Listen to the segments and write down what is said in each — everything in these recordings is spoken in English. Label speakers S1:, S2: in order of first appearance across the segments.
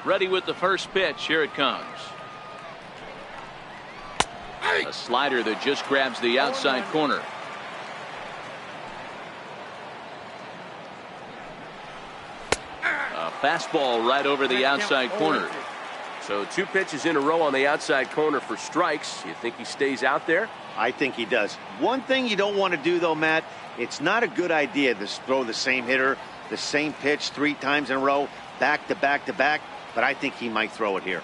S1: Ready with the first pitch. Here it comes. A slider that just grabs the outside corner. A fastball right over the outside corner.
S2: So 2 pitches in a row on the outside corner for strikes. You think he stays out there?
S3: I think he does. One thing you don't want to do, though, Matt, it's not a good idea to throw the same hitter, the same pitch 3 times in a row, back to back to back, but I think he might throw it here.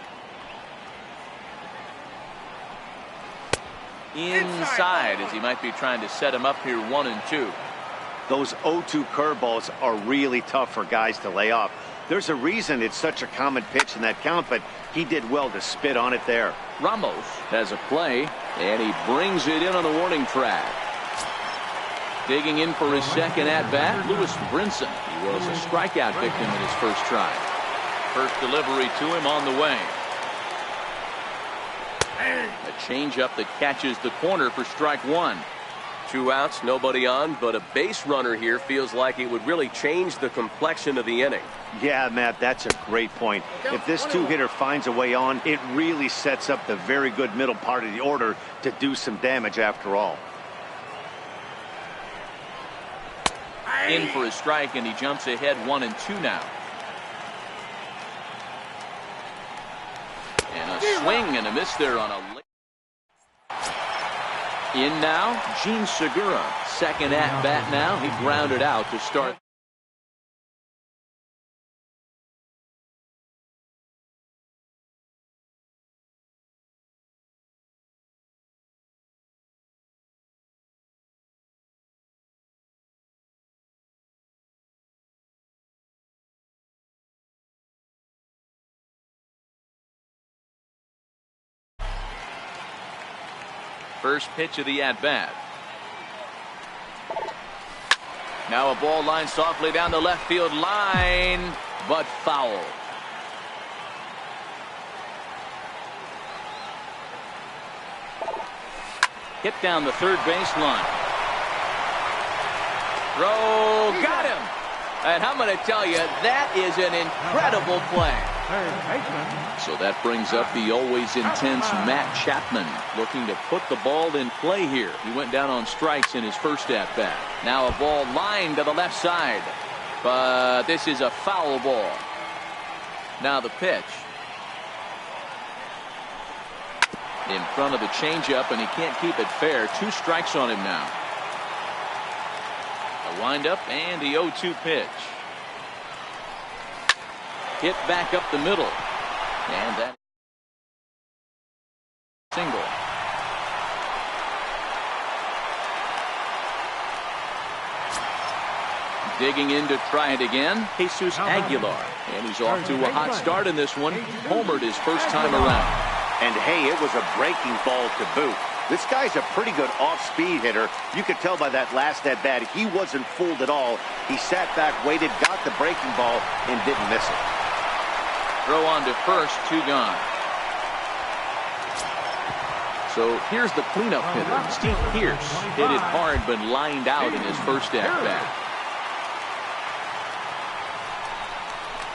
S1: Inside, as he might be trying to set him up here 1-2.
S3: Those 0-2 curveballs are really tough for guys to lay off. There's a reason it's such a common pitch in that count, but he did well to spit on it there.
S1: Ramos has a play, and he brings it in on the warning track. Digging in for his second at-bat, Lewis Brinson. He was a strikeout victim in his first try. First delivery to him on the way. A changeup that catches the corner for strike 1.
S2: 2 outs, nobody on, but a base runner here feels like it would really change the complexion of the inning.
S3: Yeah, Matt, that's a great point. If this 2-hitter finds a way on, it really sets up the very good middle part of the order to do some damage after all.
S1: In for a strike, and he jumps ahead 1-2 now. And a swing and a miss there on a late. In now, Gene Segura. Second at bat now. He grounded out to start. First pitch of the at-bat. Now a ball lined softly down the left field line, but foul. Hit down the third baseline. Throw, got him. And I'm going to tell you, that is an incredible play. So that brings up the always intense Matt Chapman, looking to put the ball in play here. He went down on strikes in his first at-bat. Now a ball lined to the left side, but this is a foul ball. Now the pitch. In front of the changeup, and he can't keep it fair. 2 strikes on him now. A windup and the 0-2 pitch. Hit back up the middle. And that single. Digging in to try it again, Jesus Aguilar. And he's off to a hot start in this one. Homered his first time around.
S3: And hey, it was a breaking ball to boot. This guy's a pretty good off-speed hitter. You could tell by that last at-bat he wasn't fooled at all. He sat back, waited, got the breaking ball, and didn't miss it.
S1: Throw on to first, 2 gone. So here's the cleanup hitter, Steve Pearce. Hit it hard, but lined out in his first at-bat.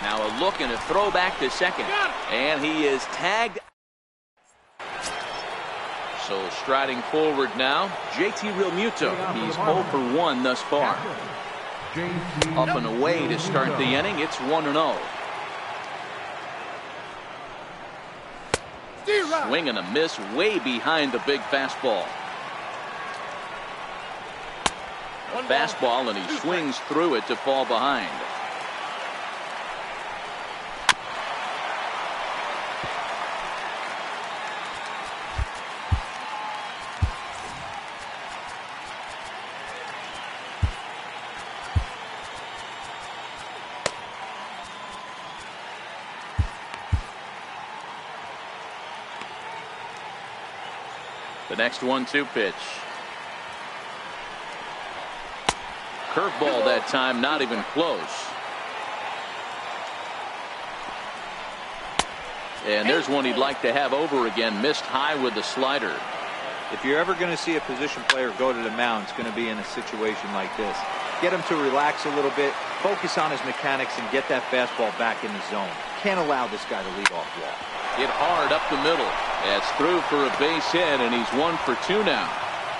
S1: Now a look and a throw back to second. And he is tagged. So striding forward now, JT Realmuto. He's 0 for 1 thus far. Up and away to start the inning. It's 1-0. Swing and a miss way behind the big fastball. A fastball, and he swings through it to fall behind. The next 1-2 pitch. Curveball that time, not even close. And there's one he'd like to have over again. Missed high with the slider.
S4: If you're ever going to see a position player go to the mound, it's going to be in a situation like this. Get him to relax a little bit, focus on his mechanics and get that fastball back in the zone. Can't allow this guy to lead off walk.
S1: Hit hard up the middle. That's through for a base hit, and he's 1 for 2 now.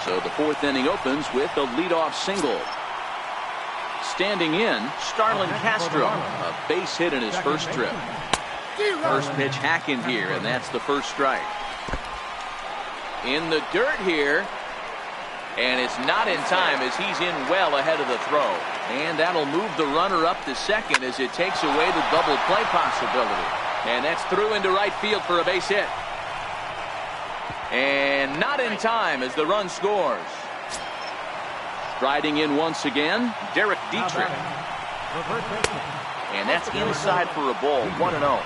S1: So the 4th inning opens with a leadoff single. Standing in, Starlin Castro. A base hit in his first trip. First pitch hacking here, and that's the first strike. In the dirt here, and it's not in time as he's in well ahead of the throw. And that'll move the runner up to second as it takes away the double play possibility. And that's through into right field for a base hit. And not in time as the run scores. Striding in once again, Derek Dietrich. And that's inside for a ball, 1-0.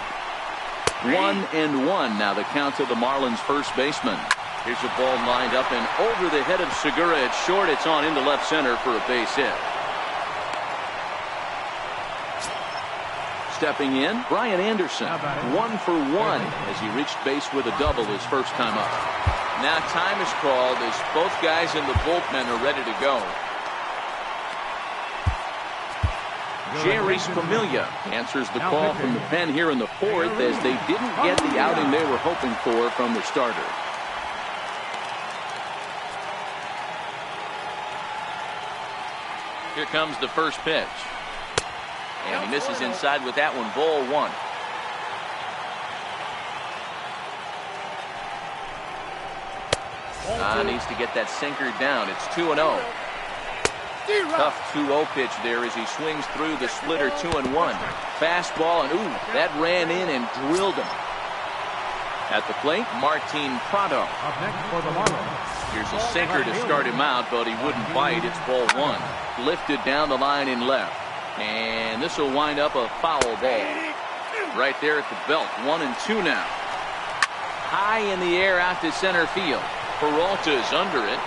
S1: 1-1 now the count to the Marlins first baseman. Here's a ball lined up and over the head of Segura. It's short. It's on into left center for a base hit. Stepping in, Brian Anderson. 1 for 1 as he reached base with a double his first time up. Now time is called as both guys in the bullpen are ready to go. Jerry Familia answers the call from the pen here in the 4th as they didn't get the outing they were hoping for from the starter. Here comes the first pitch. And he misses inside with that one, ball 1. Needs to get that sinker down. It's 2-0. Tough 2-0 pitch there as he swings through the splitter 2-1. Fastball, and ooh, that ran in and drilled him. At the plate, Martin Prado. Here's a sinker to start him out, but he wouldn't bite. It's ball 1. Lifted down the line in left. And this will wind up a foul ball. Right there at the belt. 1-2 now. High in the air out to center field. Peralta's under it.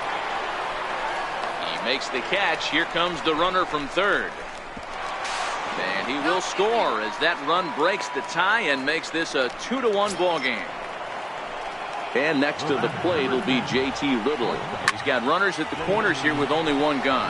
S1: He makes the catch. Here comes the runner from third. And he will score as that run breaks the tie and makes this a 2-1 ball game. And next to the plate will be J.T. Little. He's got runners at the corners here with only one guy.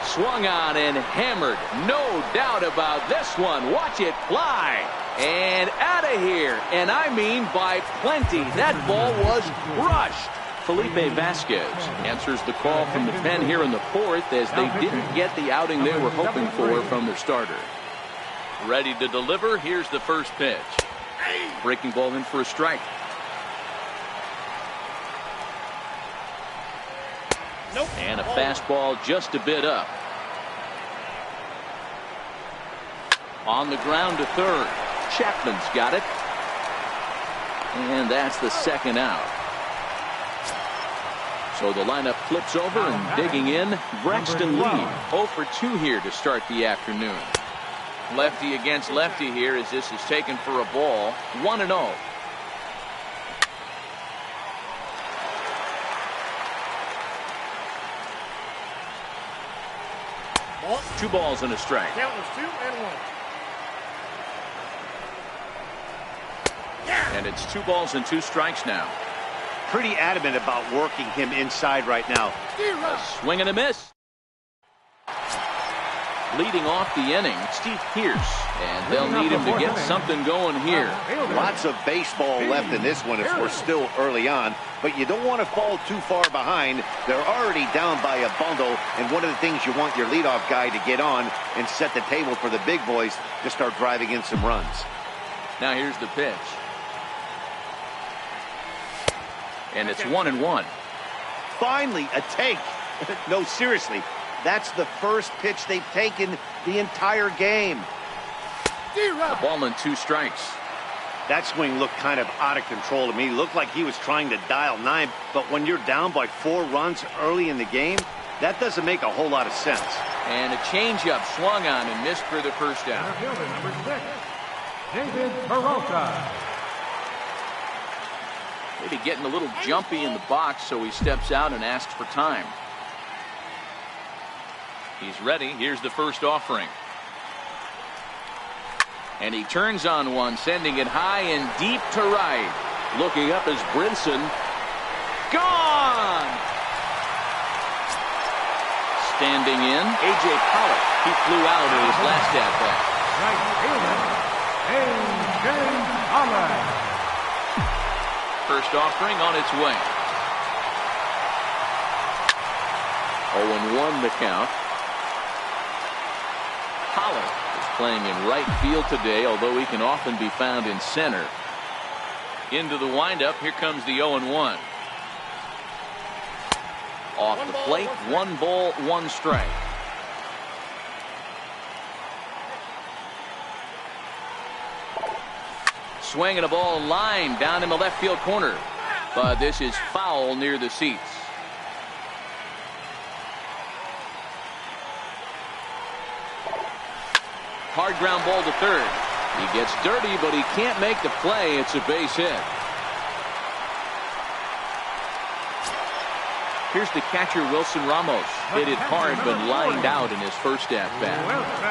S1: Swung on and hammered. No doubt about this one. Watch it fly. And out of here. And I mean by plenty. That ball was crushed. Felipe Vasquez answers the call from the pen here in the 4th as they didn't get the outing they were hoping for from their starter. Ready to deliver. Here's the first pitch. Breaking ball in for a strike. And a fastball just a bit up. On the ground to third. Chapman's got it. And that's the second out. So the lineup flips over and digging in, Braxton Lee. 0 for 2 here to start the afternoon. Lefty against lefty here as this is taken for a ball. 1-0. 2 balls and a strike.
S5: Count was 2-1.
S1: And it's 2 balls and 2 strikes now.
S3: Pretty adamant about working him inside right now.
S1: A swing and a miss. Leading off the inning, Steve Pearce. And they'll need him to get something going here.
S3: Lots of baseball left in this one as we're still early on. But you don't want to fall too far behind. They're already down by a bundle. And one of the things you want your leadoff guy to get on and set the table for the big boys to start driving in some runs.
S1: Now here's the pitch. And it's 1-1.
S3: Finally, a take. No, seriously. That's the first pitch they've taken the entire game.
S1: A ball and 2 strikes.
S3: That swing looked kind of out of control to me. Looked like he was trying to dial 9. But when you're down by 4 runs early in the game, that doesn't make a whole lot of sense.
S1: And a changeup swung on and missed for the first down.
S5: Number 6, David Peralta.
S1: Maybe getting a little jumpy in the box, so he steps out and asks for time. He's ready. Here's the first offering. And he turns on one, sending it high and deep to right. Looking up is Brinson. Gone! Standing in, A.J. Pollock. He flew out in his last at-bat.
S5: Right fielder, A.J. Pollock.
S1: First offering on its way. 0-1 the count. Pollock is playing in right field today, although he can often be found in center. Into the windup, here comes the 0-1. Off the plate, 1 ball, 1 strike. Swinging a ball line down in the left field corner. But this is foul near the seats. Hard ground ball to third. He gets dirty, but he can't make the play. It's a base hit. Here's the catcher, Wilson Ramos. Hit it hard, but lined out in his first at-bat.
S5: Wilson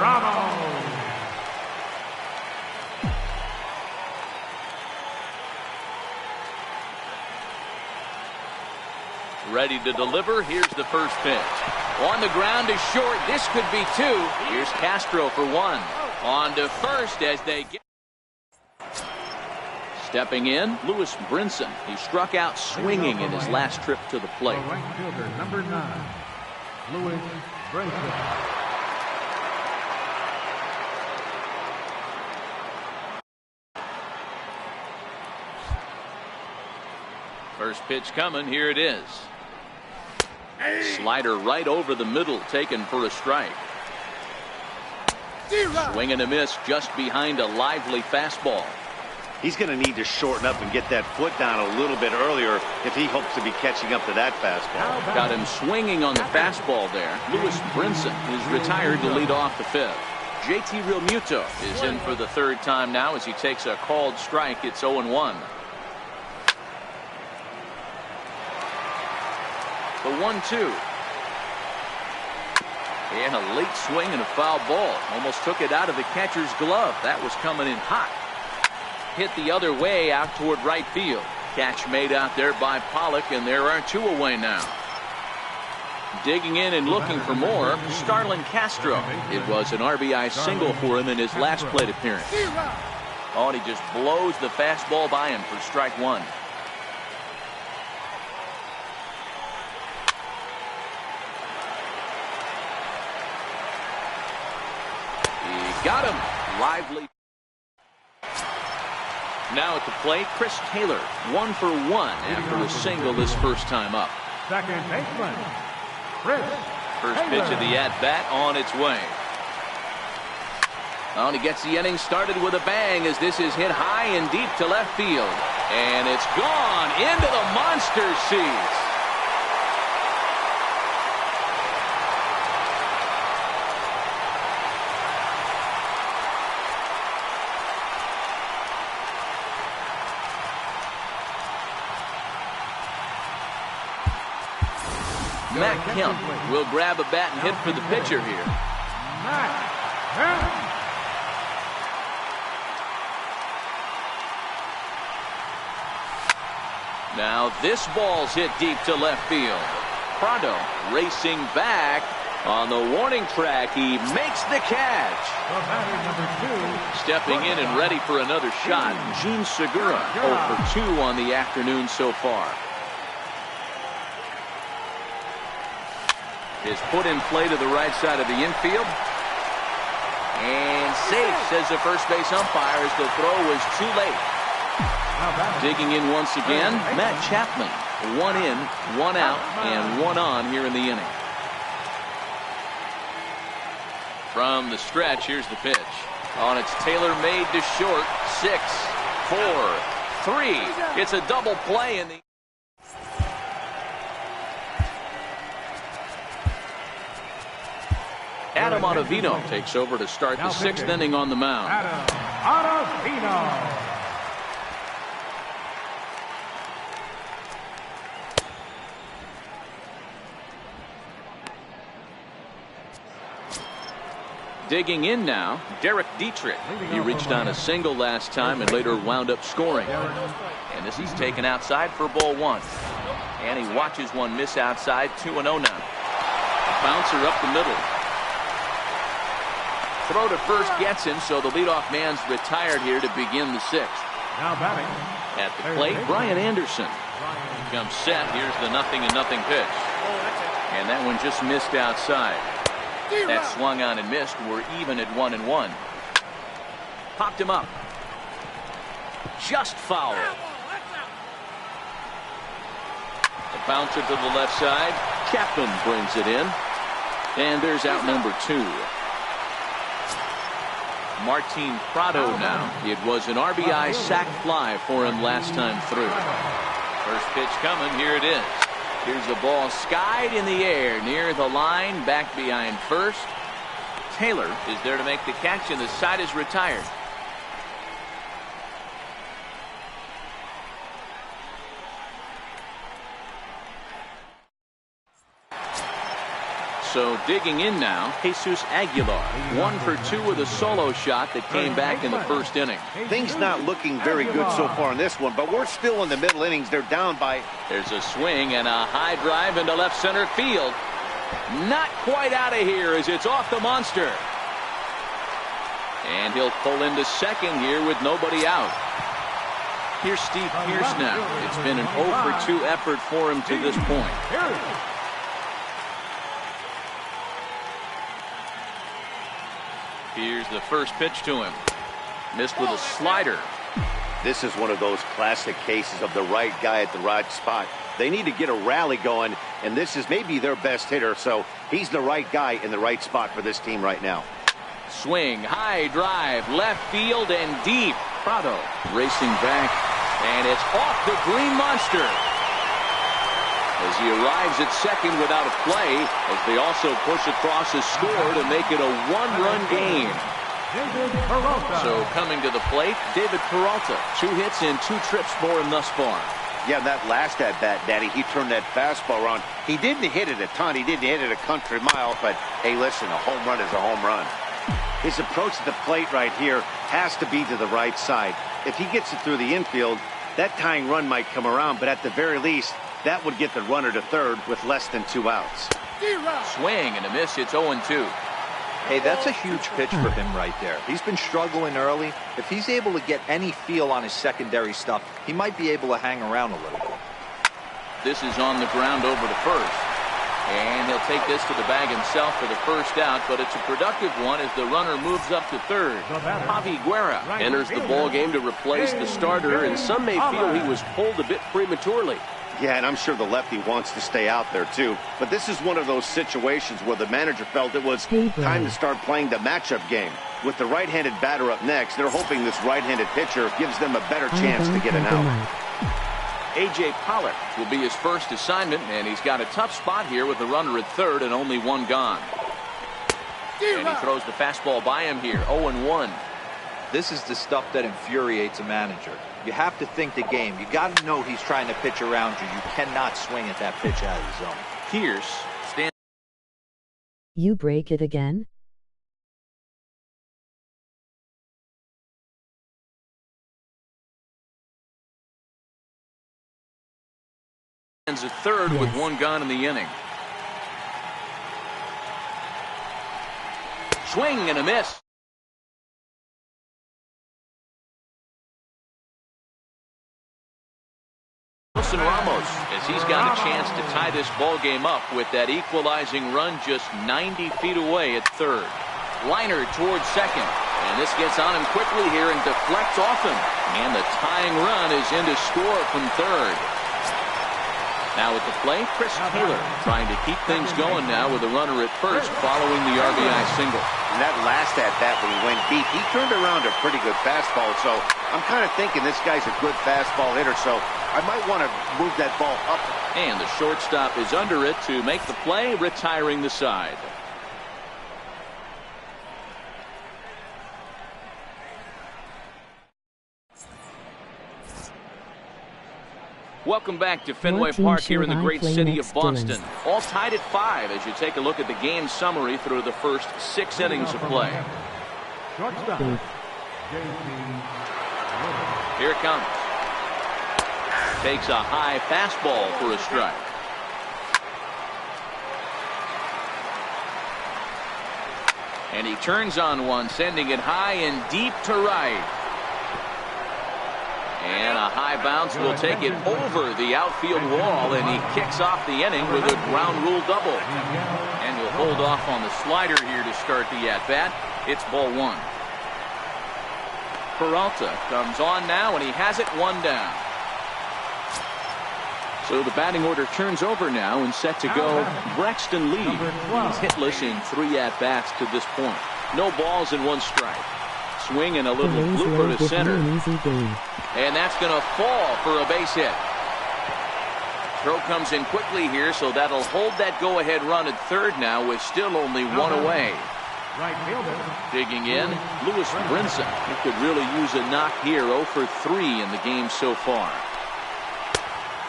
S5: Ramos.
S1: Ready to deliver. Here's the first pitch. On the ground is short. This could be 2. Here's Castro for 1. On to first as they get. Stepping in, Lewis Brinson. He struck out swinging in his last trip to the plate.
S5: Right fielder, number 9, Lewis Brinson.
S1: First pitch coming. Here it is. Slider right over the middle, taken for a strike. Swing and a miss just behind a lively fastball.
S3: He's going to need to shorten up and get that foot down a little bit earlier if he hopes to be catching up to that fastball.
S1: Got him swinging on the fastball there. Lewis Brinson is retired to lead off the 5th. JT Realmuto is in for the 3rd time now as he takes a called strike. It's 0-1. The 1-2. And a late swing and a foul ball. Almost took it out of the catcher's glove. That was coming in hot. Hit the other way out toward right field. Catch made out there by Pollock, and there are 2 away now. Digging in and looking for more, Starlin Castro. It was an RBI single for him in his last plate appearance. Oh, and he just blows the fastball by him for strike 1. Got him. Lively. Now at the plate, Chris Taylor. 1 for 1 after a single this first time up.
S5: Second baseman, Chris
S1: First
S5: Taylor.
S1: pitch of the at-bat on its way. Oh, and he gets the inning started with a bang as this is hit high and deep to left field. And it's gone into the monster seats. Matt Kemp will grab a bat and hit for the pitcher here.
S5: Matt Kemp.
S1: Now this ball's hit deep to left field. Prado racing back on the warning track. He makes the catch.
S5: The batter, number 2.
S1: Stepping in and ready for another shot. Gene Segura 0 for 2 on the afternoon so far. Is put in play to the right side of the infield. And safe, says the first base umpire, as the throw was too late. Digging in once again, Matt Chapman. 1 in, 1 out, and 1 on here in the inning. From the stretch, here's the pitch. On its Taylor made to short. 6, 4, 3. It's a double play in the. Adam Ottavino takes over to start the 6th inning on the mound.
S5: Adam Ottavino.
S1: Digging in now, Derek Dietrich. He reached on a single last time and later wound up scoring. And this is taken outside for ball 1. And he watches one miss outside. 2-0 now. Bouncer up the middle. Throw to first gets him, so the leadoff man's retired here to begin the sixth.
S5: Now batting.
S1: At the plate, Brian Anderson. Comes set. Here's the 0-0 pitch. And that one just missed outside. That swung on and missed. We're even at 1-1. Popped him up. Just foul. The bouncer to the left side. Chapman brings it in. And there's out number 2. Martin Prado now. It was an RBI sac fly for him last time through. First pitch coming. Here it is. Here's the ball skied in the air near the line, back behind first. Taylor is there to make the catch, and the side is retired. So digging in now, Jesus Aguilar. 1 for 2 with a solo shot that came back in the first inning.
S3: Things not looking very good so far in this one, but we're still in the middle innings. They're down by.
S1: There's a swing and a high drive into left center field. Not quite out of here as it's off the monster. And he'll pull into second here with nobody out. Here's Steve Pearce now. It's been an 0 for 2 effort for him to this point. Here's the first pitch to him. Missed with a slider.
S3: This is one of those classic cases of the right guy at the right spot. They need to get a rally going, and this is maybe their best hitter, so he's the right guy in the right spot for this team right now.
S1: Swing, high drive, left field and deep. Prado racing back, and it's off the green monster. As he arrives at second without a play, as they also push across a score to make it a 1-run game. So coming to the plate, David Peralta. 2 hits and 2 trips for him thus far.
S3: Yeah, that last at-bat, Daddy, he turned that fastball around. He didn't hit it a ton. He didn't hit it a country mile, but hey, listen, a home run is a home run. His approach to the plate right here has to be to the right side. If he gets it through the infield, that tying run might come around, but at the very least, that would get the runner to third with less than 2 outs.
S1: Swing and a miss. It's 0-2.
S4: Hey, that's a huge pitch for him right there. He's been struggling early. If he's able to get any feel on his secondary stuff, he might be able to hang around a little bit.
S1: This is on the ground over to first. And he'll take this to the bag himself for the first out, but it's a productive one as the runner moves up to third. Javi Guerra
S2: Enters the ball game to replace the starter, and some may feel he was pulled a bit prematurely.
S3: Yeah, and I'm sure the lefty wants to stay out there, too. But this is one of those situations where the manager felt it was time to start playing the matchup game. With the right-handed batter up next, they're hoping this right-handed pitcher gives them a better chance to get an out.
S1: A.J. Pollock will be his first assignment, and he's got a tough spot here with the runner at third and only 1 gone. And he throws the fastball by him here, 0-1.
S4: This is the stuff that infuriates a manager. You have to think the game. You got to know he's trying to pitch around you. You cannot swing at that pitch out of the zone.
S1: Pierce stands.
S6: You break it again?
S1: At third with 1 gone in the inning. Swing and a miss. Ramos, as he's got a chance to tie this ball game up with that equalizing run just 90 feet away at third. Liner towards second, and this gets on him quickly here and deflects off him, and the tying run is in to score from third. Now at the plate, Chris Taylor trying to keep things going now with a runner at first following the RBI single.
S3: And that last at-bat when he went deep, he turned around a pretty good fastball, so I'm kind of thinking this guy's a good fastball hitter, so I might want to move that ball up.
S1: And the shortstop is under it to make the play, retiring the side. Welcome back to Fenway Park here in the great city of Boston. All tied at 5 as you take a look at the game summary through the first 6 innings of play. Here it comes. Takes a high fastball for a strike. And he turns on one, sending it high and deep to right. And a high bounce will take it over the outfield wall, and he kicks off the inning with a ground rule double. And he'll hold off on the slider here to start the at-bat. It's ball one. Peralta comes on now, and he has it one down. So the batting order turns over now and set to go. Braxton Lee. He's hitless in 3 at-bats to this point. No balls and 1 strike. Swing and a little blooper to center. And that's going to fall for a base hit. Throw comes in quickly here, so that'll hold that go-ahead run at third now with still only 1 away. Digging in, Lewis Brinson. He could really use a knock here. 0 for 3 in the game so far.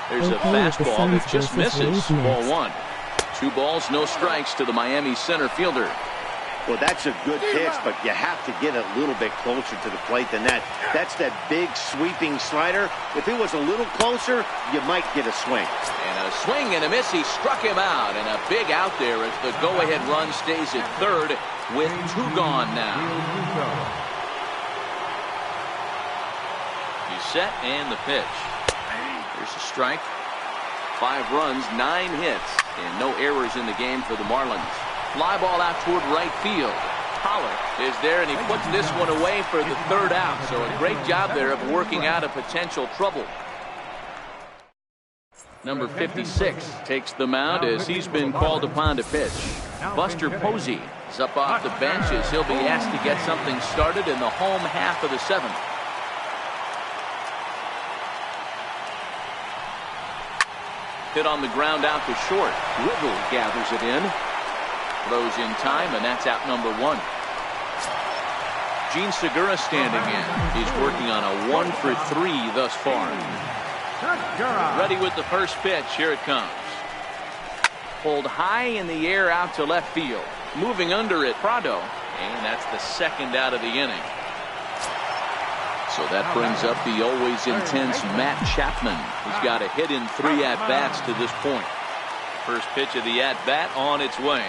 S1: There's a fastball that just misses. Ball 1. 2 balls, no strikes to the Miami center fielder.
S3: Well, that's a good pitch, but you have to get a little bit closer to the plate than that. That's that big sweeping slider. If it was a little closer, you might get a swing.
S1: And a swing and a miss. He struck him out, and a big out there as the go-ahead run stays at third with 2 gone now. He's set and the pitch. There's a strike. 5 runs, 9 hits, and no errors in the game for the Marlins. Fly ball out toward right field. Pollard is there, and he puts this one away for the 3rd out. So a great job there of working out a potential trouble. Number 56 takes the mound as he's been called upon to pitch. Buster Posey is up off the bench as he'll be asked to get something started in the home half of the 7th. Hit on the ground out to short. Whittle gathers it in. Throws in time, and that's out number 1. Gene Segura standing in. He's working on a 1 for 3 thus far. Ready with the first pitch. Here it comes. Pulled high in the air out to left field. Moving under it, Prado. And that's the 2nd out of the inning. So that brings up the always intense Matt Chapman. He's got a hit in 3 at-bats to this point. First pitch of the at-bat on its way.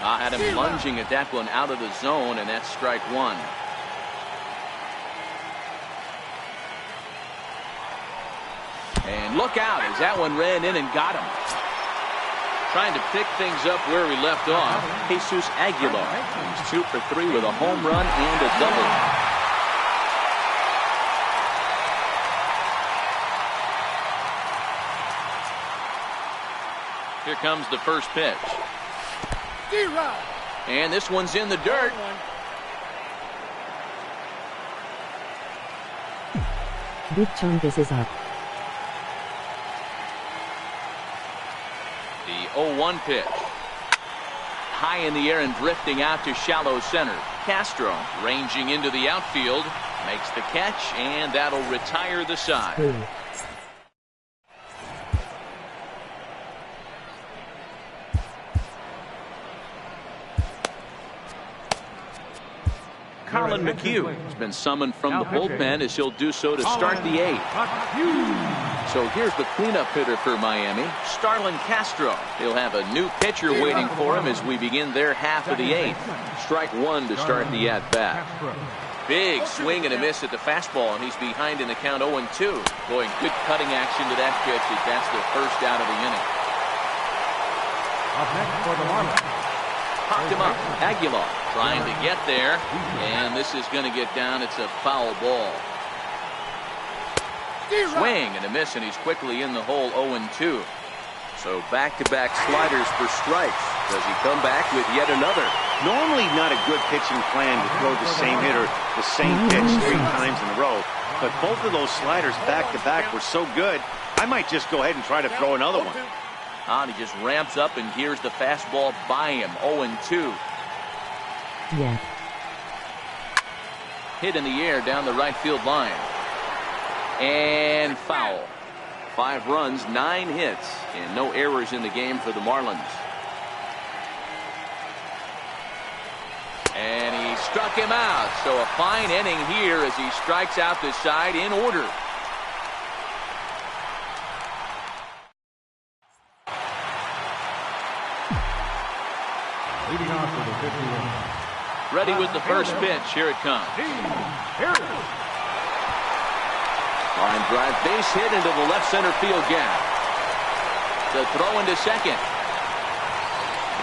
S1: Had him lunging at that one out of the zone, and that's strike 1. And look out as that one ran in and got him. Trying to pick things up where we left off, Jesus Aguilar. He's 2 for 3 with a home run and a double. Here comes the first pitch. And this one's in the dirt.
S6: Big chunk is up.
S1: The 0-1 pitch. High in the air and drifting out to shallow center. Castro ranging into the outfield. Makes the catch, and that'll retire the side. Colin McHugh has been summoned from the bullpen as he'll do so to start the 8th. So here's the cleanup hitter for Miami, Starlin Castro. He'll have a new pitcher waiting for him as we begin their half of the 8th. Strike 1 to start the at-bat. Big swing and a miss at the fastball, and he's behind in the count 0-2. Boy, good cutting action to that pitch as that's the 1st out of the inning.
S5: Up next for the Marlins.
S1: Popped him up. Aguilar trying to get there, and this is going to get down. It's a foul ball. Swing and a miss, and he's quickly in the hole. 0-2. So back-to-back sliders for strikes. Does he come back with yet another?
S3: Normally not a good pitching plan to throw the same hitter the same pitch 3 times in a row, but both of those sliders back-to-back were so good, I might just go ahead and try to throw another one.
S1: And he just ramps up, and here's the fastball by him. 0-2.
S6: Yeah.
S1: Hit in the air down the right field line. And foul. 5 runs, 9 hits, and no errors in the game for the Marlins. And he struck him out. So a fine inning here as he strikes out the side in order.
S5: Leading off with a 51.
S1: Ready with the first pitch. Here it comes. Line drive, base hit into the left center field gap. The throw into second.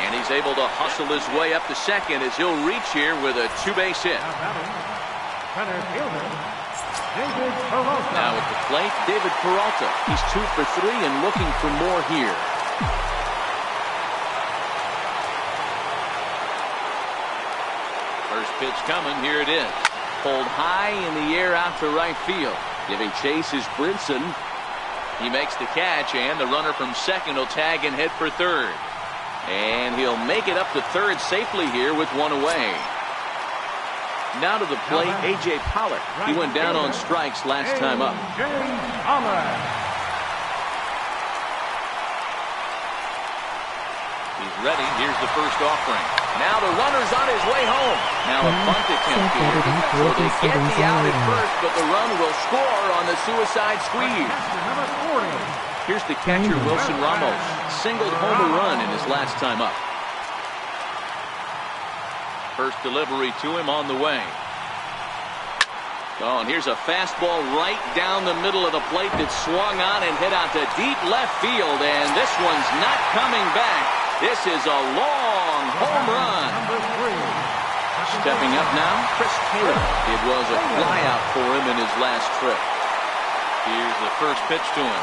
S1: And he's able to hustle his way up to second as he'll reach here with a two-base hit. Now at the plate, David Peralta. He's 2 for 3 and looking for more here. First pitch coming. Here it is. Pulled high in the air out to right field. Giving chase is Brinson. He makes the catch, and the runner from second will tag and head for third. And he'll make it up to third safely here with one away. Now to the plate, A.J. Pollock. He went down on strikes last time up. He's ready. Here's the first offering. Now the runner's on his way home. Now a bunt attempt here. So they get the out at first, but the run will score on the suicide squeeze. Here's the catcher, Wilson Ramos. Singled home a run in his last time up. First delivery to him on the way. Oh, and here's a fastball right down the middle of the plate that swung on and hit out to deep left field, and this one's not coming back. This is a long home run. Stepping up now, Chris Taylor. It was a flyout for him in his last trip. Here's the first pitch to him.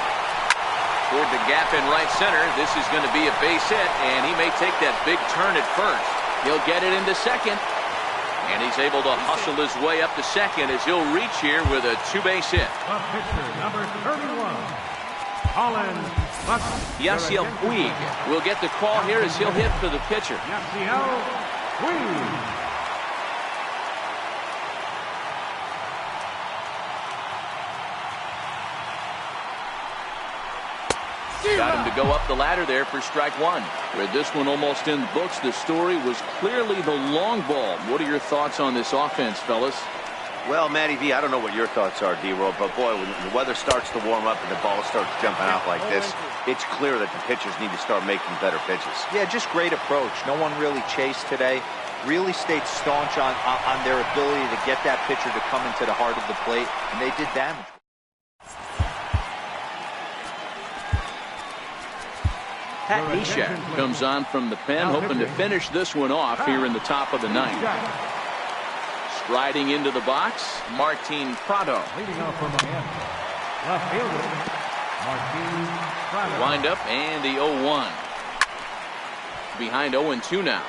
S1: Toward the gap in right center. This is going to be a base hit, and he may take that big turn at first. He'll get it into second. And he's able to hustle his way up to second as he'll reach here with a two-base hit.
S5: The pitcher, number 31, Colin
S1: Yasiel Puig will get the call here as he'll hit for the pitcher.
S5: Yasiel Puig.
S1: Got him to go up the ladder there for strike one. With this one almost in the books, the story was clearly the long ball. What are your thoughts on this offense, fellas?
S3: Well, Matty V, I don't know what your thoughts are, D-Roll, but boy, when the weather starts to warm up and the ball starts jumping out like this, it's clear that the pitchers need to start making better pitches.
S4: Yeah, just great approach. No one really chased today. Really stayed staunch on their ability to get that pitcher to come into the heart of the plate, and they did damage.
S1: Pat Neshek comes on from the pen, hoping to finish this one off here in the top of the ninth. Striding into the box, Martin Prado.
S5: Leading off from Miami, left fielder, Martin Prado.
S1: Wind up and the 0-1. Behind 0-2 now.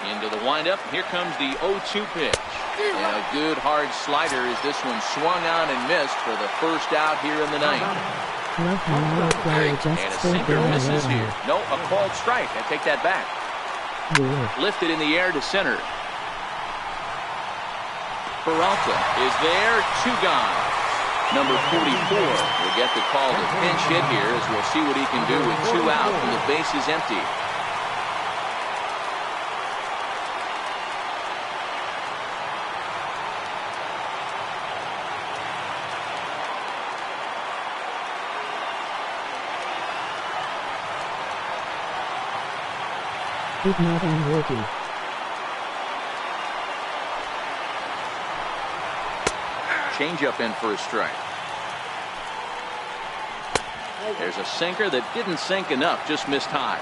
S1: Into the windup. Here comes the 0-2 pitch. And a good hard slider as this one swung on and missed for the first out here in the ninth. And a sinker misses here. No, a called strike. I take that back. Lifted in the air to center. Peralta is there. 2 gone. Number 44 will get the call to pinch hit here as we'll see what he can do with 2 out and the base is empty.
S6: Did not end rookie.
S1: Changeup in for a strike. There's a sinker that didn't sink enough, just missed high.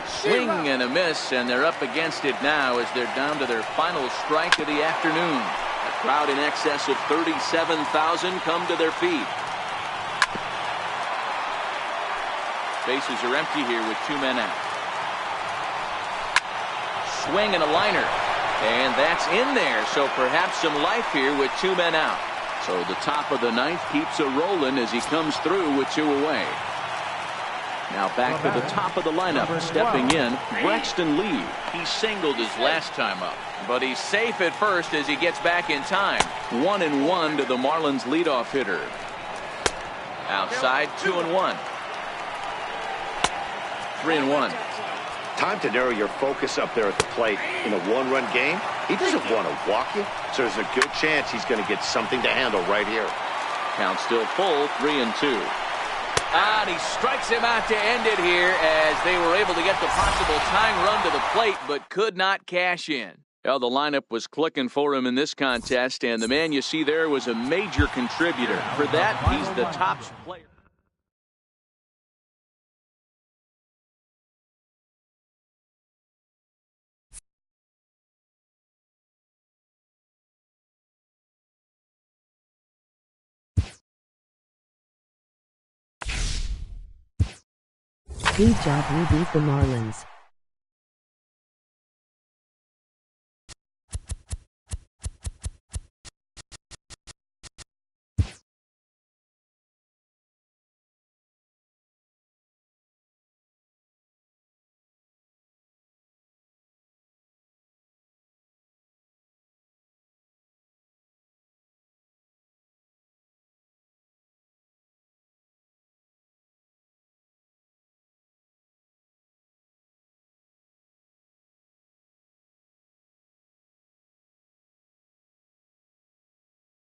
S1: Swing and a miss, and they're up against it now as they're down to their final strike of the afternoon. A crowd in excess of 37,000 come to their feet. Bases are empty here with 2 men out. Swing and a liner. And that's in there, so perhaps some life here with 2 men out. So the top of the ninth keeps it rolling as he comes through with 2 away. Now back to the top of the lineup, stepping in, Braxton Lee. He singled his last time up, but he's safe at first as he gets back in time. 1-1 to the Marlins leadoff hitter. Outside, 2-1. 3-1.
S3: Time to narrow your focus up there at the plate. In a 1-run game, he doesn't want to walk you, so there's a good chance he's going to get something to handle right here.
S1: Count still full, 3-2. And he strikes him out to end it here as they were able to get the possible tying run to the plate, but could not cash in. Well, the lineup was clicking for him in this contest, and the man you see there was a major contributor. For that, he's the top player.
S6: Good job, we beat the Marlins.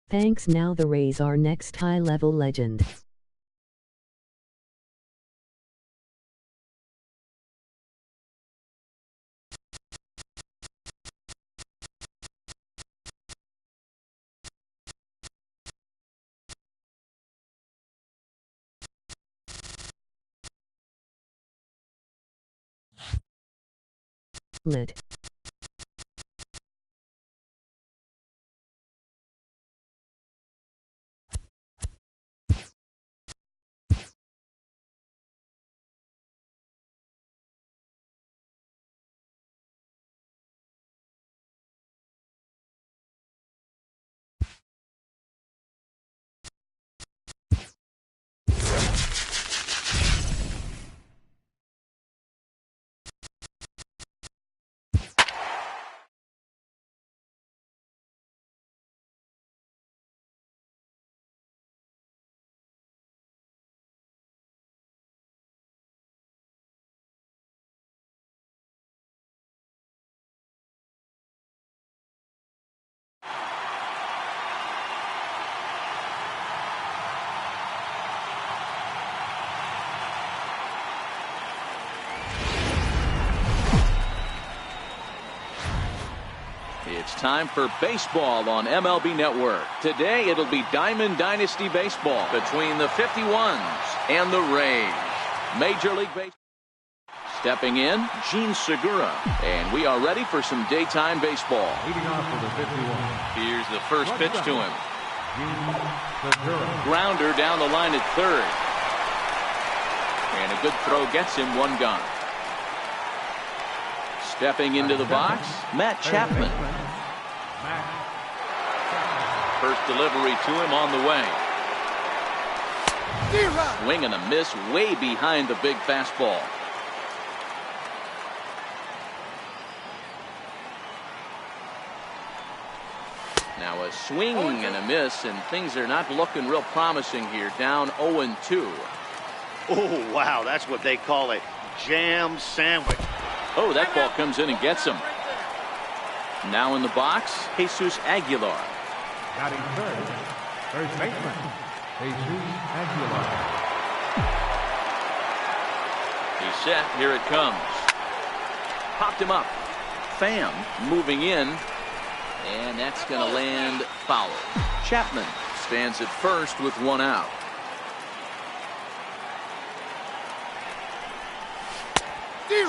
S6: Thanks. Now the Rays are next high-level legend. Lit.
S1: It's time for baseball on MLB Network. Today it'll be Diamond Dynasty Baseball between the 51s and the Rays. Major League Baseball. Stepping in, Gene Segura. And we are ready for some daytime baseball.
S5: Leading off for the 51.
S1: Here's the first pitch to him.
S5: Gene Segura.
S1: Grounder down the line at third. And a good throw gets him one gone. Stepping into the box, Matt Chapman. First delivery to him on the way. Swing and a miss way behind the big fastball. Now a swing and a miss, and things are not looking real promising here. Down 0-2.
S3: Oh, wow, that's what they call it. Jam sandwich.
S1: Oh, that ball comes in and gets him. Now in the box, Jesus Aguilar.
S5: Batting third baseman, Jesus Aguilar.
S1: He's set. Here it comes. Popped him up. Pham moving in. And that's going to land foul. Chapman stands at first with one out.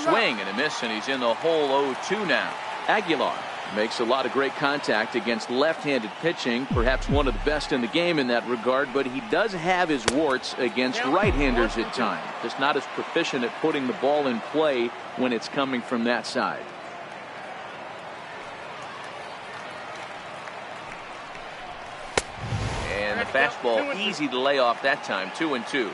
S1: Swing and a miss, and he's in the hole 0-2 now. Aguilar makes a lot of great contact against left-handed pitching, perhaps one of the best in the game in that regard, but he does have his warts against right-handers at times. Just not as proficient at putting the ball in play when it's coming from that side. And the fastball easy to lay off that time. 2-2.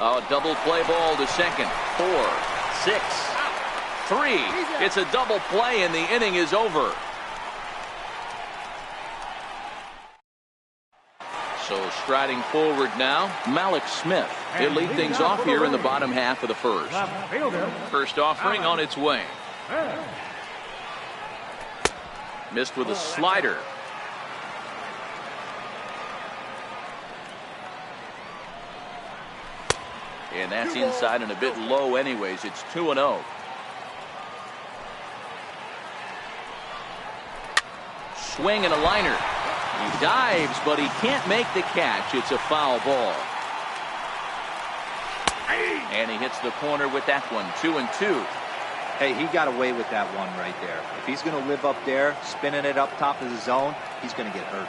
S1: Oh, double play ball to second. 4, 6, 3. It's a double play and the inning is over. So striding forward now, Malik Smith. He'll lead things off here in the bottom half of the first. First offering on its way. Missed with a slider. And that's inside and a bit low anyways. It's 2-0. Swing and a liner. He dives, but he can't make the catch. It's a foul ball. And he hits the corner with that one. 2-2.
S4: Hey, he got away with that one right there. If he's going to live up there, spinning it up top of the zone, he's going to get hurt.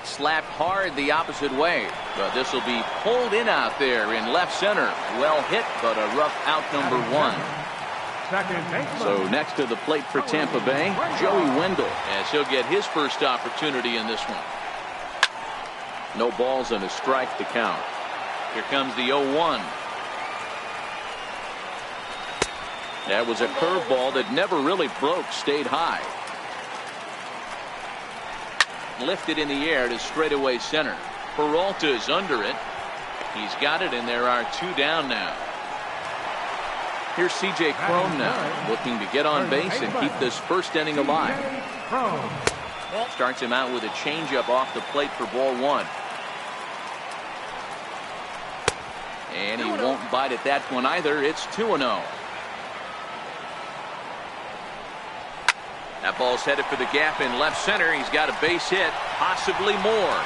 S1: Slapped hard the opposite way, but this will be pulled in out there in left center. Well hit, but a rough out number one. So next to the plate for Tampa Bay, Joey Wendell, as he'll get his first opportunity in this one. No balls and a strike to count. Here comes the 0-1. That was a curveball that never really broke, stayed high. Lifted in the air to straightaway center. Peralta's under it. He's got it, and there are two down now. Here's C.J. Cron now, looking to get on base and keep this first inning alive. Starts him out with a changeup off the plate for ball one. And he won't bite at that one either. It's 2-0. That ball's headed for the gap in left center. He's got a base hit, possibly more.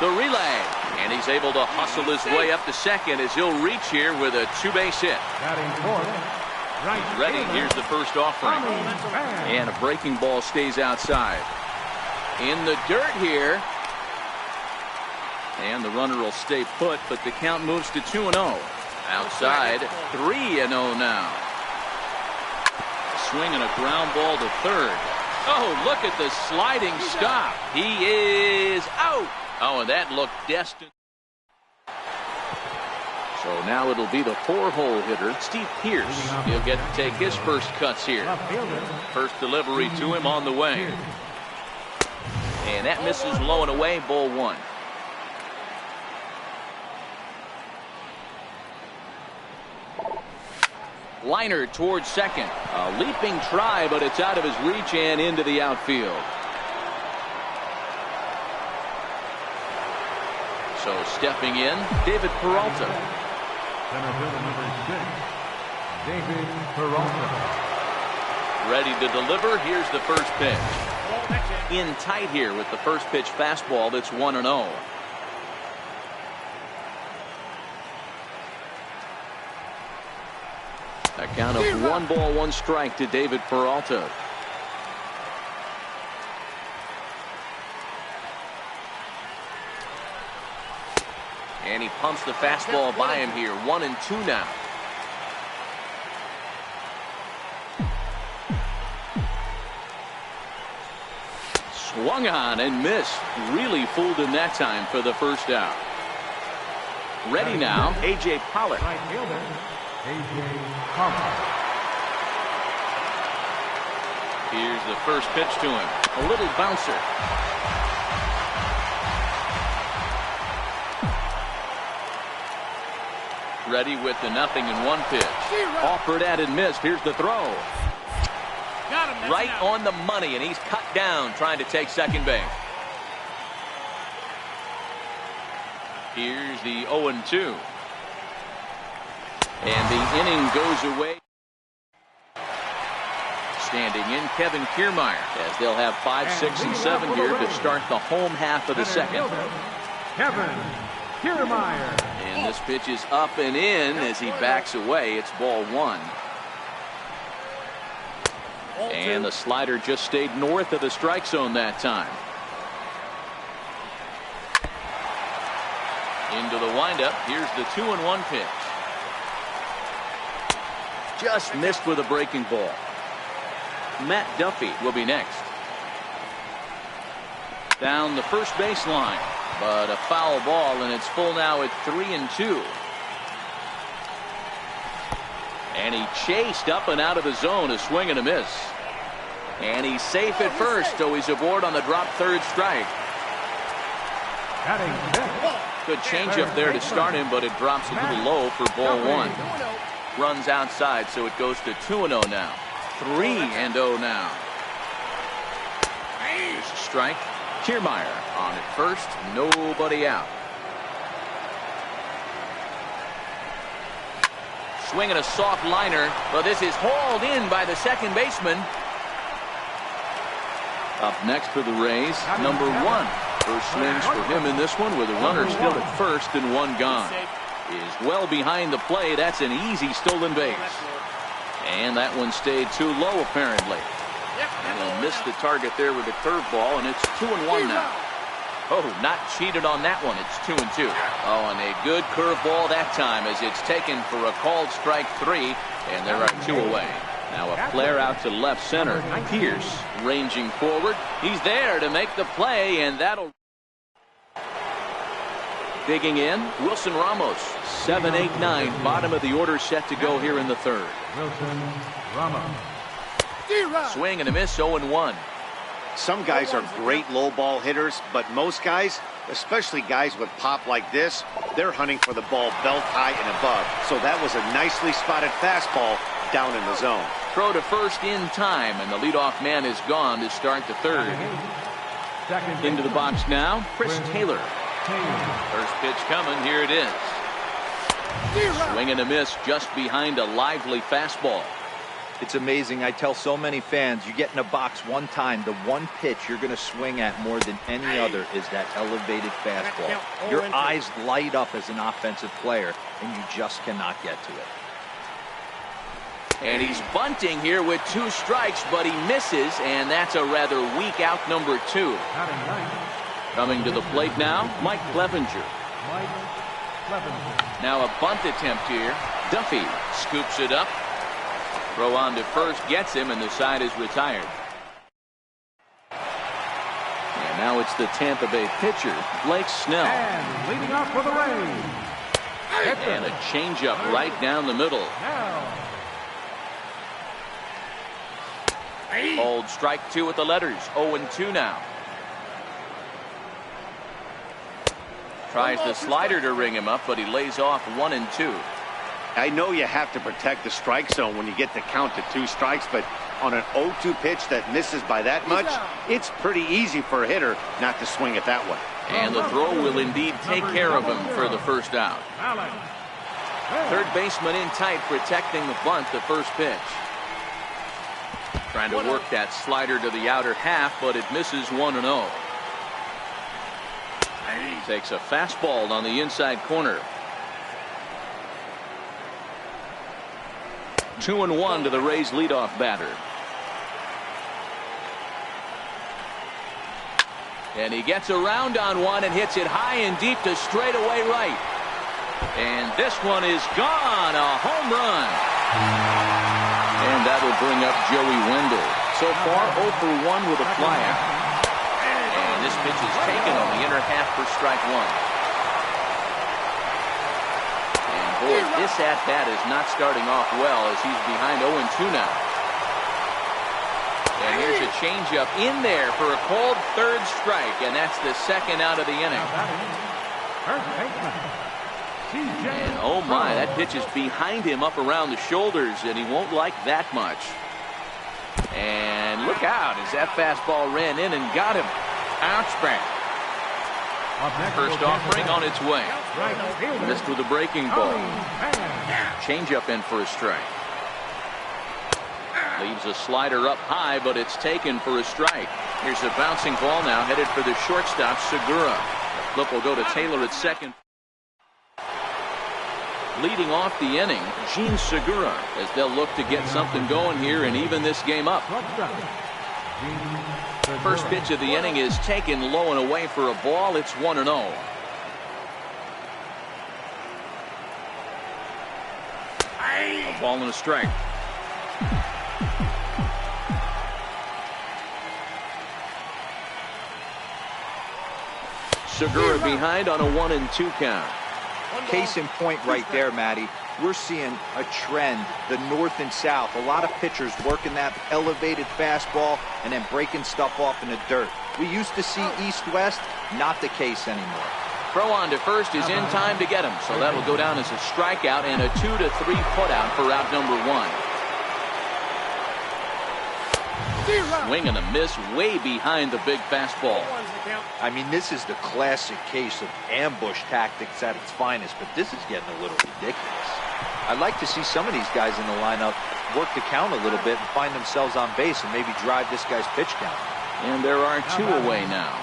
S1: The relay, and he's able to hustle his way up to second as he'll reach here with a two-base hit. He's ready. Here's the first offering. And a breaking ball stays outside. In the dirt here. And the runner will stay put, but the count moves to 2-0. Outside, 3-0 now. Swing and a ground ball to third. Oh, look at the sliding stop. He is out. Oh, and that looked destined. So now it'll be the four-hole hitter, Steve Pearce. He'll get to take his first cuts here. First delivery to him on the way. And that misses low and away, ball one. Liner towards second. A leaping try, but it's out of his reach and into the outfield. So stepping in, David Peralta.
S5: Center fielder number 6, David Peralta.
S1: Ready to deliver. Here's the first pitch. In tight here with the first pitch fastball. That's 1-0. A count of 1-1 to David Peralta. And he pumps the fastball by him here. 1-2 now. Swung on and missed. Really fooled him that time for the first out. Ready now, A.J. Pollock.
S5: Right fielder, A.J. Pollock.
S1: Here's the first pitch to him. A little bouncer. Ready with the 0-1 pitch. Offered at and missed. Here's the throw. Right on the money, and he's cut down trying to take second base. Here's the 0-2. And the inning goes away. Standing in, Kevin Kiermaier, as they'll have 5, 6, and 7 here to start the home half of the second.
S5: Kevin Kiermaier.
S1: And this pitch is up and in as he backs away. It's ball one. And the slider just stayed north of the strike zone that time. Into the windup. Here's the 2-1 pitch. Just missed with a breaking ball. Matt Duffy will be next. Down the first baseline, but a foul ball, and it's full now at 3-2. And he chased up and out of the zone, a swing and a miss. And he's safe at first, so he's aboard on the drop third strike. Good changeup there to start him, but it drops a little low for ball one. runs outside, so it goes to 2-0 now. 3-0 now. Here's a strike. Kiermaier on at first, nobody out. Swinging a soft liner, but this is hauled in by the second baseman. Up next for the Rays, number 1. First swings for him in this one with a runner still at first and one gone. Is well behind the play. That's an easy stolen base. And that one stayed too low apparently. And he'll miss the target there with a curveball, and it's 2-1 now. Oh, not cheated on that one. It's 2-2. Oh, and a good curveball that time as it's taken for a called strike 3, and there are 2 away. Now a flare out to left center. Pierce ranging forward. He's there to make the play, and that'll. Digging in, Wilson Ramos. 7, 8, 9. Bottom of the order set to go here in the third.
S5: Wilson Ramos.
S1: Swing and a miss, 0-1.
S3: Some guys are great low ball hitters, but most guys, especially guys with pop like this, they're hunting for the ball belt high and above. So that was a nicely spotted fastball down in the zone.
S1: Throw to first in time, and the leadoff man is gone to start the third. Into the box now, Chris Taylor. First pitch coming, here it is. Swing and a miss just behind a lively fastball.
S4: It's amazing. I tell so many fans, you get in a box one time, the one pitch you're going to swing at more than any other is that elevated fastball. Your eyes light up as an offensive player, and you just cannot get to it.
S1: And he's bunting here with 2 strikes, but he misses, and that's a rather weak out number 2. Coming to the plate now, Mike Clevenger. Now a bunt attempt here. Duffy scoops it up. Throw on to first gets him, and the side is retired. And now it's the Tampa Bay pitcher, Blake Snell.
S5: And leading off for the Rays.
S1: And a changeup right down the middle. Old strike 2 with the letters. 0-2 now. Tries the slider to ring him up, but he lays off 1-2.
S3: I know you have to protect the strike zone when you get the count to 2 strikes, but on an 0-2 pitch that misses by that much, it's pretty easy for a hitter not to swing at that one.
S1: And the throw will indeed take care of him for the first out. Third baseman in tight, protecting the bunt, the first pitch. Trying to work that slider to the outer half, but it misses 1-0. Takes a fastball on the inside corner. 2-1 to the Rays leadoff batter. And he gets around on one and hits it high and deep to straightaway right. And this one is gone, a home run. And that'll bring up Joey Wendell. So far 0 for 1 with a flyout. And this pitch is taken on the inner half for strike 1. Boy, this at-bat is not starting off well as he's behind 0-2 now. And here's a changeup in there for a called third strike, and that's the second out of the inning. And oh my, that pitch is behind him up around the shoulders, and he won't like that much. And look out as that fastball ran in and got him. Ouchback. First offering on its way. Missed with a breaking ball. Changeup in for a strike. Leaves a slider up high, but it's taken for a strike. Here's a bouncing ball now headed for the shortstop, Segura. The flip will go to Taylor at second. Leading off the inning, Gene Segura, as they'll look to get something going here and even this game up. First pitch of the inning is taken low and away for a ball. It's 1-0. A ball and a strike. Segura behind on a 1-2 count.
S4: Case in point right there, Matty. We're seeing a trend, the north and south. A lot of pitchers working that elevated fastball and then breaking stuff off in the dirt. We used to see east-west, not the case anymore.
S1: Throw on to first is in time to get him, so that'll go down as a strikeout and a 2 to 3 putout for out number 1. Swing and a miss way behind the big fastball.
S4: I mean, this is the classic case of ambush tactics at its finest, but this is getting a little ridiculous. I'd like to see some of these guys in the lineup work the count a little bit and find themselves on base and maybe drive this guy's pitch count.
S1: And there are 2 away now.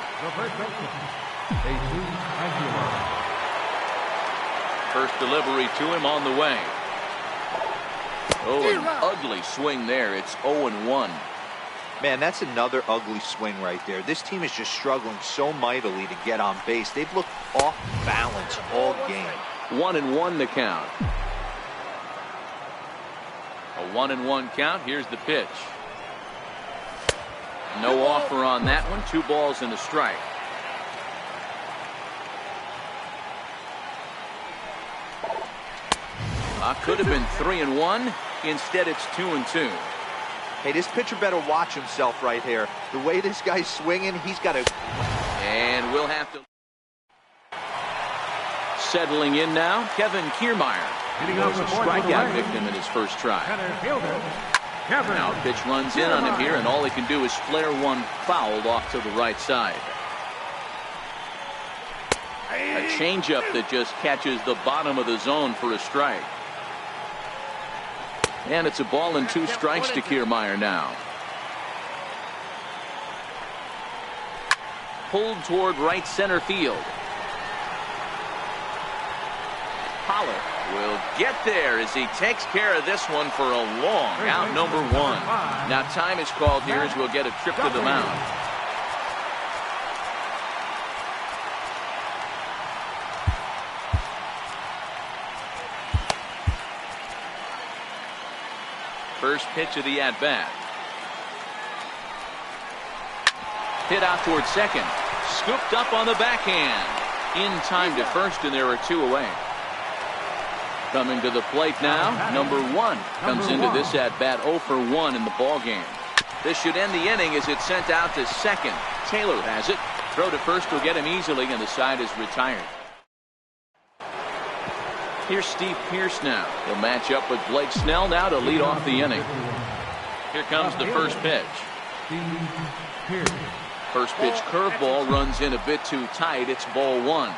S1: First delivery to him on the way. Oh, an ugly swing there. It's 0-1.
S4: Man, that's another ugly swing right there. This team is just struggling so mightily to get on base. They've looked off balance all game.
S1: 1-1 the count. A 1-1 count. Here's the pitch. No offer on that one. 2 balls and a strike. Could have been 3-1. Instead, it's 2-2.
S4: Hey, this pitcher better watch himself right here. The way this guy's swinging, he's got to...
S1: And we'll have to... Settling in now, Kevin Kiermaier. Was a strikeout victim in his first try. Now pitch runs in on him here, and all he can do is flare one fouled off to the right side. A changeup that just catches the bottom of the zone for a strike. And it's a ball and 2 strikes to Kiermaier now. Pulled toward right center field. Pollard will get there as he takes care of this one for a long out number 1. Now time is called here as we'll get a trip to the mound. First pitch of the at-bat. Hit out towards second. Scooped up on the backhand. In time to first, and there are 2 away. Coming to the plate now, number 1 comes into this at-bat 0 for 1 in the ballgame. This should end the inning as it's sent out to second. Taylor has it. Throw to first will get him easily, and the side is retired. Here's Steve Pearce now. He'll match up with Blake Snell now to lead off the inning. Here comes the first pitch. First pitch curveball runs in a bit too tight. It's ball 1.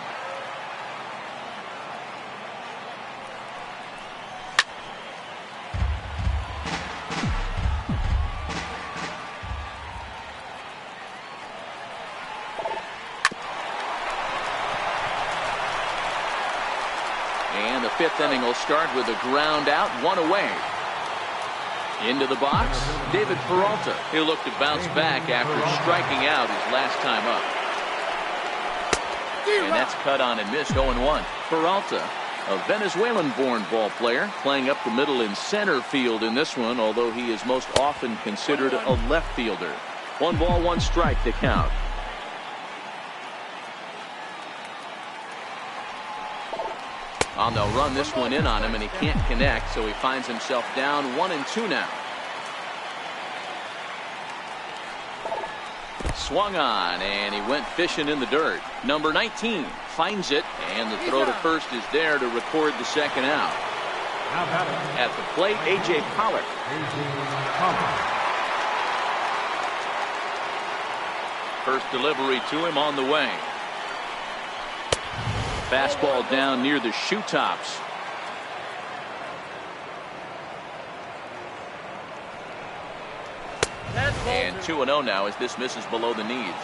S1: And the 5th inning will start with a ground out, 1 away. Into the box, David Peralta. He'll look to bounce back after striking out his last time up. And that's cut on and missed, 0-1. Peralta, a Venezuelan-born ball player, playing up the middle in center field in this one, although he is most often considered a left fielder. 1 ball, 1 strike to count. They'll run this one in on him, and he can't connect, so he finds himself down 1-2 now. Swung on, and he went fishing in the dirt. Number 19 finds it, and the throw to first is there to record the second out. At the plate, A.J. Pollard. First delivery to him on the way. Fastball down near the shoe tops. And 2-0 now as this misses below the knees.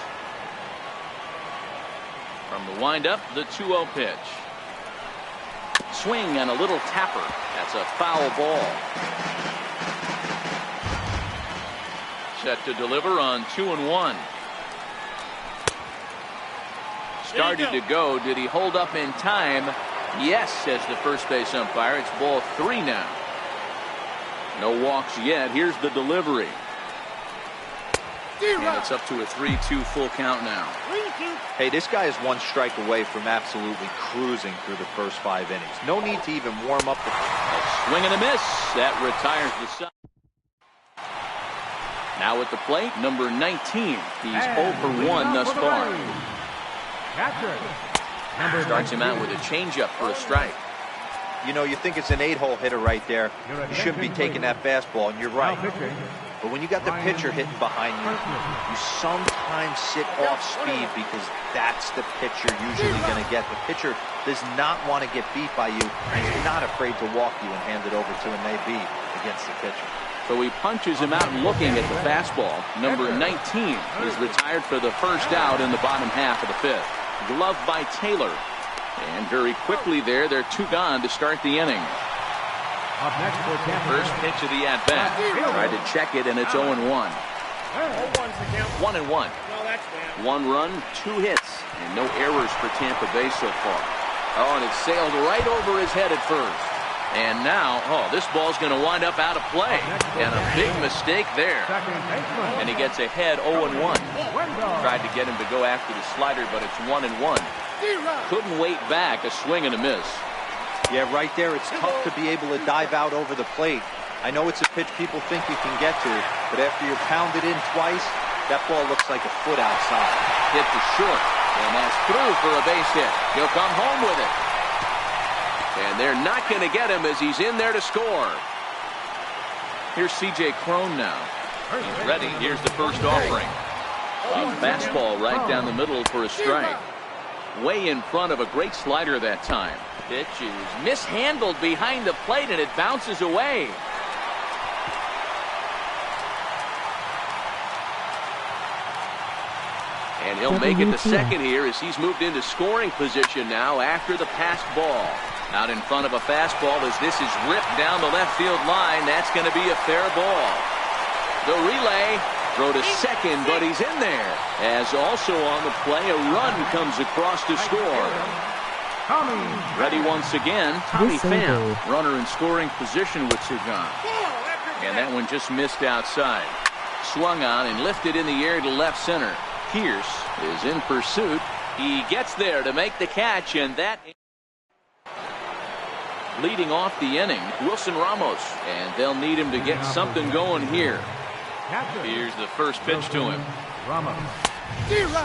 S1: From the windup, the 2-0 pitch. Swing and a little tapper. That's a foul ball. Set to deliver on 2-1. Started to go. Did he hold up in time? Yes, says the first base umpire. It's ball 3 now. No walks yet. Here's the delivery. And it's up to a 3-2 full count now.
S4: Hey, this guy is 1 strike away from absolutely cruising through the first 5 innings. No need to even warm up.
S1: A swing and a miss. That retires the side. Now at the plate, number 19. He's 0 for 1 thus far. Starts him out with a changeup for a strike.
S4: You know, you think it's an 8-hole hitter right there. You shouldn't be taking that fastball, and you're right. But when you got the pitcher hitting behind you, you sometimes sit off speed because that's the pitch you're usually going to get. The pitcher does not want to get beat by you, and he's not afraid to walk you and hand it over to an AB against the pitcher.
S1: So he punches him out and looking at the fastball. Number 19 is retired for the first out in the bottom half of the fifth. Glove by Taylor. And very quickly there, they're 2 gone to start the inning. First pitch of the at-bat. Tried to check it, and it's 0-1. 1-1. 1 run, 2 hits, and no errors for Tampa Bay so far. Oh, and it sailed right over his head at first. And now, this ball's going to wind up out of play. And a big mistake there. And he gets ahead 0-1. Tried to get him to go after the slider, but it's 1-1. Couldn't wait back, a swing and a miss.
S4: Yeah, right there, it's tough to be able to dive out over the plate. I know it's a pitch people think you can get to, but after you're pounded in twice, that ball looks like a foot outside.
S1: Hit to short, and that's through for a base hit. He'll come home with it. And they're not going to get him as he's in there to score. Here's C.J. Cron now. He's ready. Here's the first offering. A fastball right down the middle for a strike. Way in front of a great slider that time. Pitch is mishandled behind the plate, and it bounces away. And he'll make it to second here as he's moved into scoring position now after the passed ball. Out in front of a fastball as this is ripped down the left field line. That's going to be a fair ball. The relay, throw to second, but he's in there. As also on the play, a run comes across to score. Ready once again, Tommy Pham. Runner in scoring position with Sagan. And that one just missed outside. Swung on and lifted in the air to left center. Pierce is in pursuit. He gets there to make the catch, and that leading off the inning, Wilson Ramos. And they'll need him to get something going here. Here's the first pitch to him.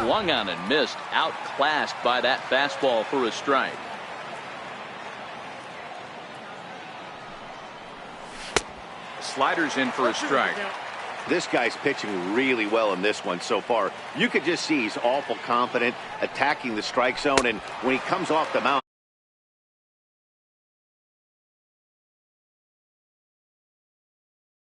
S1: Swung on and missed. Outclassed by that fastball for a strike. Sliders in for a strike.
S3: This guy's pitching really well in this one so far. You could just see he's awful confident attacking the strike zone, and when he comes off the mound